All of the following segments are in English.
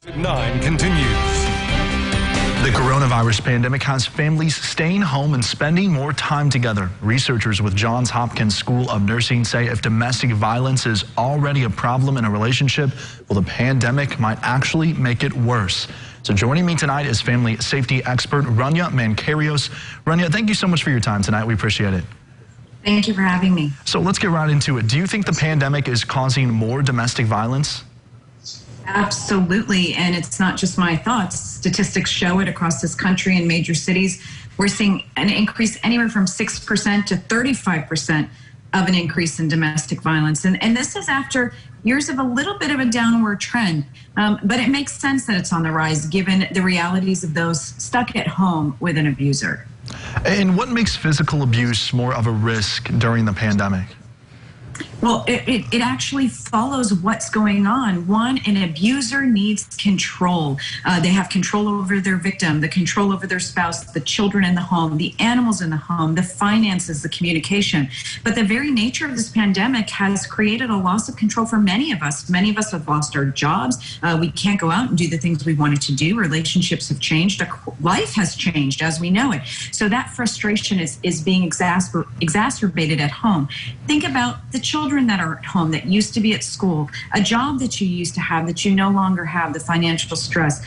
At 9 continues. The coronavirus pandemic has families staying home and spending more time together. Researchers with Johns Hopkins School of Nursing say if domestic violence is already a problem in a relationship, well, the pandemic might actually make it worse. So joining me tonight is family safety expert Rania Mankarios. Rania, thank you so much for your time tonight. We appreciate it. Thank you for having me. So let's get right into it. Do you think the pandemic is causing more domestic violence? Absolutely, and it's not just my thoughts. Statistics show it across this country in major cities. We're seeing an increase anywhere from 6% to 35% of an increase in domestic violence. And this is after years of a little bit of a downward trend. But it makes sense that it's on the rise given the realities of those stuck at home with an abuser. And what makes physical abuse more of a risk during the pandemic? Well, it actually follows what's going on. One, an abuser needs control. They have control over their victim, the control over their spouse, the children in the home, the animals in the home, the finances, the communication. But the very nature of this pandemic has created a loss of control for many of us. Many of us have lost our jobs. We can't go out and do the things we wanted to do. Relationships have changed. Life has changed as we know it. So that frustration is being exacerbated at home. Think about the children that are at home that used to be at school, a job that you used to have that you no longer have, the financial stress,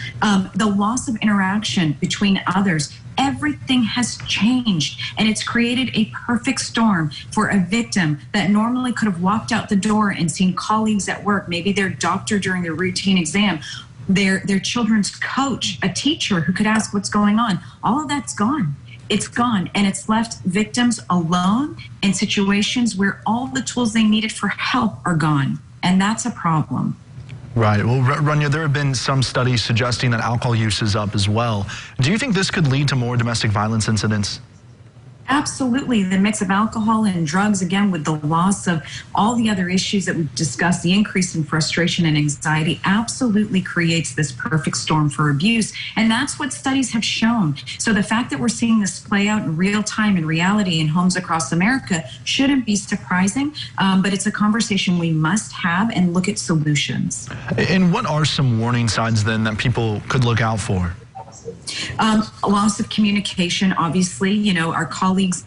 the loss of interaction between others. Everything has changed, and it's created a perfect storm for a victim that normally could have walked out the door and seen colleagues at work, maybe their doctor during their routine exam, their children's coach, a teacher who could ask what's going on. All of that's gone. It's gone, and it's left victims alone in situations where all the tools they needed for help are gone, and that's a problem. Right. Well, Rania, there have been some studies suggesting that alcohol use is up as well. Do you think this could lead to more domestic violence incidents? Absolutely. The mix of alcohol and drugs, again, with the loss of all the other issues that we've discussed, the increase in frustration and anxiety absolutely creates this perfect storm for abuse. And that's what studies have shown. So the fact that we're seeing this play out in real time, in reality, in homes across America shouldn't be surprising, but it's a conversation we must have and look at solutions. And what are some warning signs then that people could look out for? A loss of communication, obviously. You know, our colleagues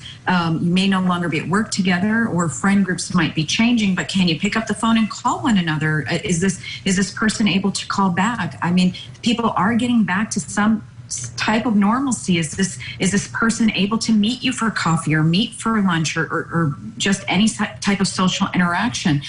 may no longer be at work together, or friend groups might be changing, but can you pick up the phone and call one another? Is this person able to call back? I mean, people are getting back to some type of normalcy. Is this person able to meet you for coffee or meet for lunch or just any type of social interaction?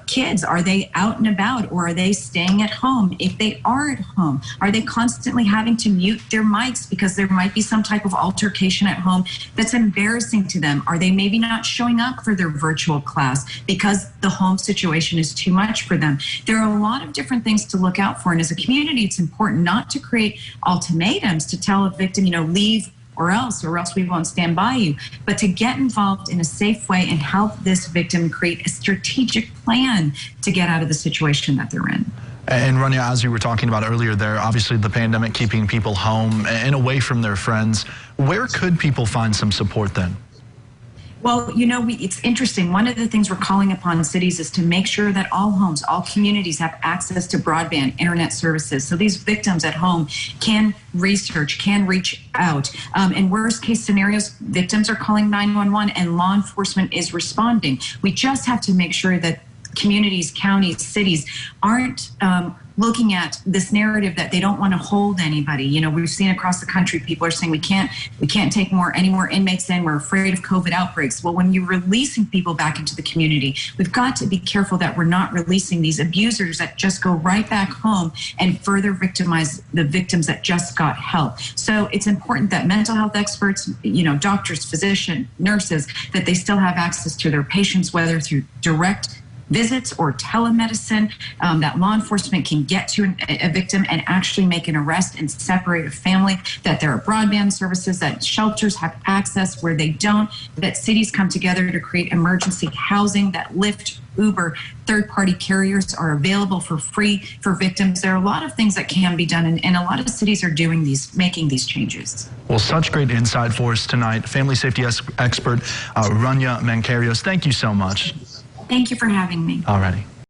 Kids, are they out and about, or are they staying at home? If they are at home, are they constantly having to mute their mics because there might be some type of altercation at home that's embarrassing to them? Are they maybe not showing up for their virtual class because the home situation is too much for them? There are a lot of different things to look out for, and as a community, it's important not to create ultimatums to tell a victim, you know, leave or else we won't stand by you, but to get involved in a safe way and help this victim create a strategic plan to get out of the situation that they're in. And Rania, as you were talking about earlier there, obviously the pandemic keeping people home and away from their friends. Where could people find some support then? Well, you know, it's interesting. One of the things we're calling upon cities is to make sure that all homes, all communities have access to broadband internet services. So these victims at home can research, can reach out. In worst case scenarios, victims are calling 911 and law enforcement is responding. We just have to make sure that communities, counties, cities aren't looking at this narrative that they don't want to hold anybody. You know, we've seen across the country, people are saying we can't take any more inmates in. We're afraid of COVID outbreaks. Well, when you're releasing people back into the community, we've got to be careful that we're not releasing these abusers that just go right back home and further victimize the victims that just got help. So it's important that mental health experts, you know, doctors, physicians, nurses, that they still have access to their patients, whether through direct visits or telemedicine, that law enforcement can get to a victim and actually make an arrest and separate a family, that there are broadband services, that shelters have access where they don't, that cities come together to create emergency housing, that Lyft, Uber, third-party carriers are available for free for victims. There are a lot of things that can be done, and a lot of cities are doing making these changes. Well, such great insight for us tonight. Family safety expert Rania Mankarios, thank you so much. Thank you for having me. Alrighty.